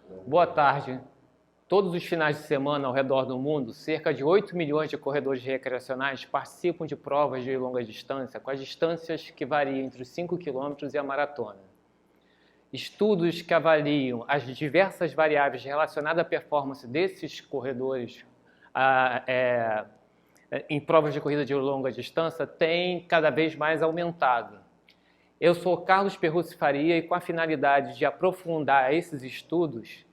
Boa tarde. Todos os finais de semana ao redor do mundo, cerca de 8 milhões de corredores recreacionais participam de provas de longa distância, com as distâncias que variam entre os 5 quilômetros e a maratona. Estudos que avaliam as diversas variáveis relacionadas à performance desses corredores em provas de corrida de longa distância têm cada vez mais aumentado. Eu sou Carlos Perrucci Faria e, com a finalidade de aprofundar esses estudos,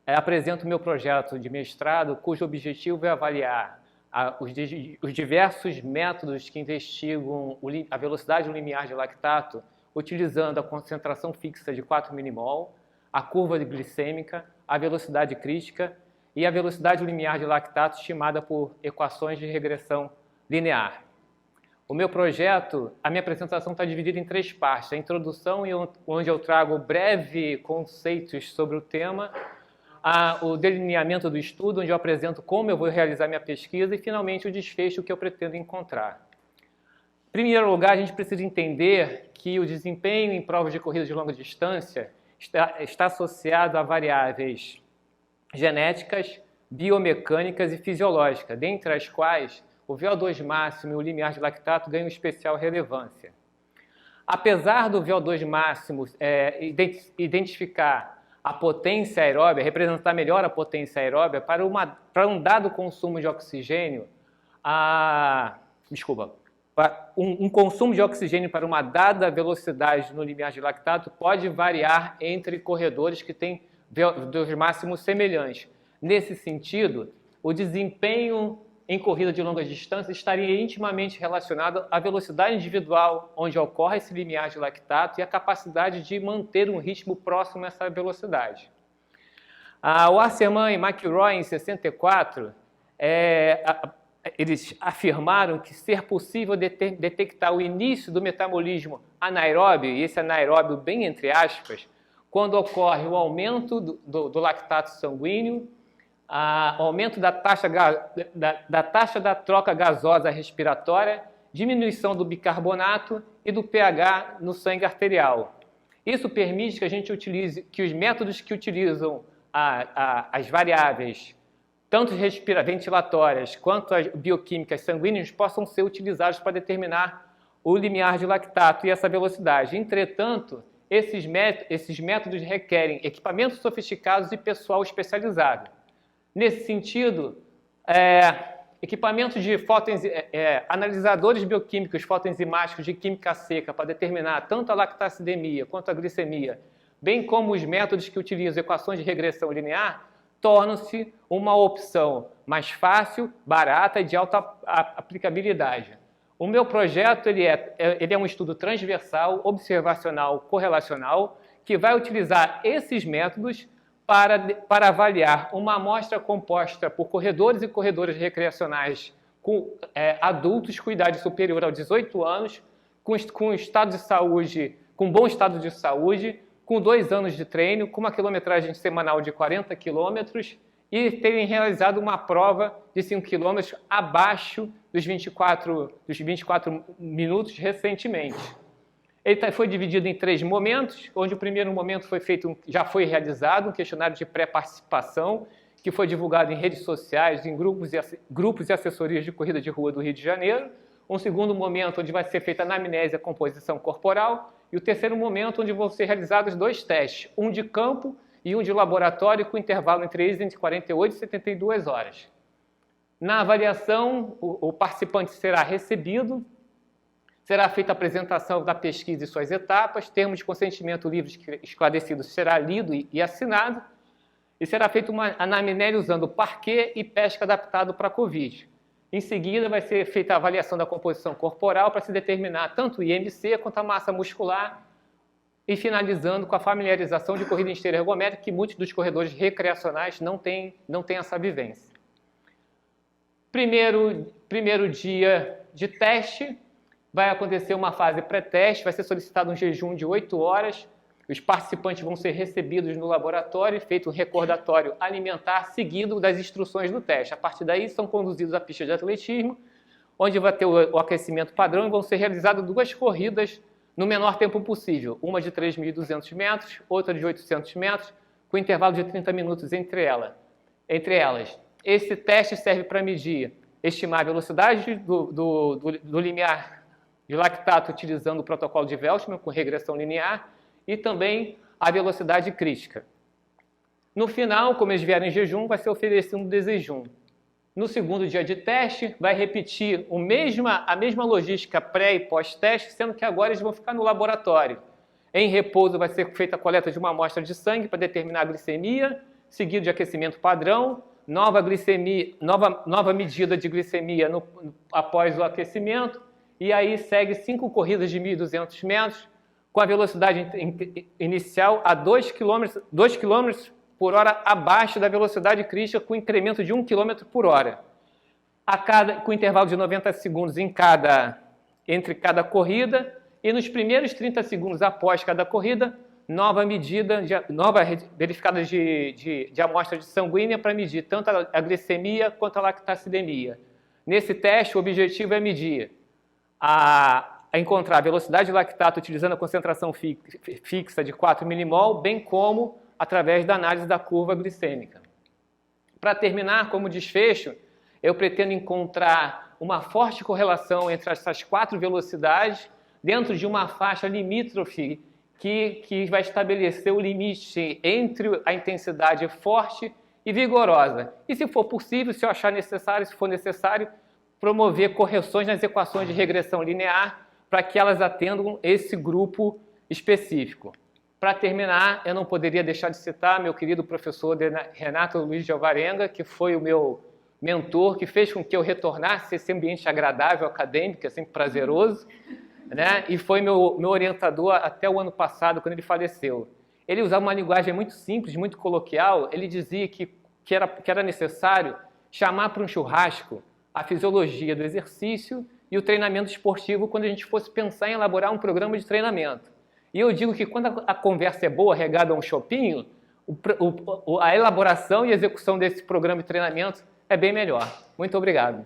apresento meu projeto de mestrado, cujo objetivo é avaliar os diversos métodos que investigam a velocidade limiar de lactato, utilizando a concentração fixa de 4 milimol, a curva glicêmica, a velocidade crítica e a velocidade limiar de lactato estimada por equações de regressão linear. O meu projeto, a minha apresentação está dividida em 3 partes. A introdução, onde eu trago breves conceitos sobre o tema, o delineamento do estudo, onde eu apresento como eu vou realizar minha pesquisa, e, finalmente, o desfecho que eu pretendo encontrar. Em primeiro lugar, a gente precisa entender que o desempenho em provas de corrida de longa distância está associado a variáveis genéticas, biomecânicas e fisiológicas, dentre as quais o VO2 máximo e o limiar de lactato ganham especial relevância. Apesar do VO2 máximo identificar a potência aeróbia, representar melhor a potência aeróbia, para um dado consumo de oxigênio, um consumo de oxigênio para uma dada velocidade no limiar de lactato pode variar entre corredores que têm VO2 máximos semelhantes. Nesse sentido, o desempenho em corrida de longas distâncias estaria intimamente relacionado à velocidade individual onde ocorre esse limiar de lactato e a capacidade de manter um ritmo próximo a essa velocidade. O Wasserman e McIlroy, em 64, eles afirmaram que ser possível detectar o início do metabolismo anaeróbio, e esse anaeróbio bem entre aspas, quando ocorre o aumento do lactato sanguíneo, o aumento da taxa da troca gasosa respiratória, diminuição do bicarbonato e do pH no sangue arterial. Isso permite que a gente utilize, que os métodos que utilizam as variáveis, tanto ventilatórias quanto as bioquímicas sanguíneas, possam ser utilizados para determinar o limiar de lactato e essa velocidade. Entretanto, esses métodos requerem equipamentos sofisticados e pessoal especializado. Nesse sentido, equipamentos de analisadores bioquímicos fotoenzimáticos de química seca para determinar tanto a lactacidemia quanto a glicemia, bem como os métodos que utilizam equações de regressão linear, tornam-se uma opção mais fácil, barata e de alta aplicabilidade. O meu projeto ele é um estudo transversal, observacional, correlacional, que vai utilizar esses métodos para avaliar uma amostra composta por corredores e corredoras recreacionais adultos com idade superior aos 18 anos, com estado de saúde, com bom estado de saúde, com 2 anos de treino, com uma quilometragem semanal de 40 quilômetros e terem realizado uma prova de 5 quilômetros abaixo dos 24 minutos recentemente. Ele foi dividido em 3 momentos, onde o primeiro momento já foi realizado um questionário de pré-participação, que foi divulgado em redes sociais, em grupos e assessorias de corrida de rua do Rio de Janeiro. Um segundo momento, onde vai ser feita a anamnese e a composição corporal. E o terceiro momento, onde vão ser realizados 2 testes, um de campo e um de laboratório, com intervalo entre eles entre 48 e 72 horas. Na avaliação, o participante será recebido, será feita a apresentação da pesquisa e suas etapas, termo de consentimento livre esclarecido será lido e assinado, e será feita uma anamnese usando parquet e pesca adaptado para a Covid. Em seguida, vai ser feita a avaliação da composição corporal para se determinar tanto o IMC quanto a massa muscular, e finalizando com a familiarização de corrida em esteira ergométrica, que muitos dos corredores recreacionais não têm essa vivência. Primeiro dia de teste, vai acontecer uma fase pré-teste, vai ser solicitado um jejum de 8 horas, os participantes vão ser recebidos no laboratório, feito um recordatório alimentar seguido das instruções do teste. A partir daí, são conduzidos à pista de atletismo, onde vai ter o aquecimento padrão e vão ser realizadas 2 corridas no menor tempo possível, uma de 3.200 metros, outra de 800 metros, com intervalo de 30 minutos entre elas. Esse teste serve para medir, estimar a velocidade do limiar de lactato utilizando o protocolo de Welchman com regressão linear e também a velocidade crítica. No final, como eles vieram em jejum, vai ser oferecido um desjejum. No segundo dia de teste, vai repetir a mesma logística pré e pós-teste, sendo que agora eles vão ficar no laboratório. Em repouso vai ser feita a coleta de uma amostra de sangue para determinar a glicemia, seguido de aquecimento padrão, nova medida de glicemia após o aquecimento, e aí segue 5 corridas de 1.200 metros, com a velocidade inicial a 2 km por hora abaixo da velocidade crítica, com incremento de 1 km por hora. Com intervalo de 90 segundos entre cada corrida, e nos primeiros 30 segundos após cada corrida, nova verificada de amostra de sanguínea para medir tanto a glicemia quanto a lactacidemia. Nesse teste, o objetivo é medir encontrar a velocidade de lactato utilizando a concentração fixa de 4 milimol, bem como através da análise da curva glicêmica. Para terminar, como desfecho, eu pretendo encontrar uma forte correlação entre essas 4 velocidades dentro de uma faixa limítrofe que vai estabelecer o limite entre a intensidade forte e vigorosa. E se for possível, se for necessário, promover correções nas equações de regressão linear para que elas atendam esse grupo específico. Para terminar, eu não poderia deixar de citar meu querido professor Renato Luiz de Alvarenga, que foi o meu mentor, que fez com que eu retornasse a esse ambiente agradável, acadêmico, sempre prazeroso, né? E foi meu orientador até o ano passado, quando ele faleceu. Ele usava uma linguagem muito simples, muito coloquial. Ele dizia que era necessário chamar para um churrasco a fisiologia do exercício e o treinamento esportivo quando a gente fosse pensar em elaborar um programa de treinamento. E eu digo que quando a conversa é boa, regada a um chopinho, a elaboração e execução desse programa de treinamento é bem melhor. Muito obrigado.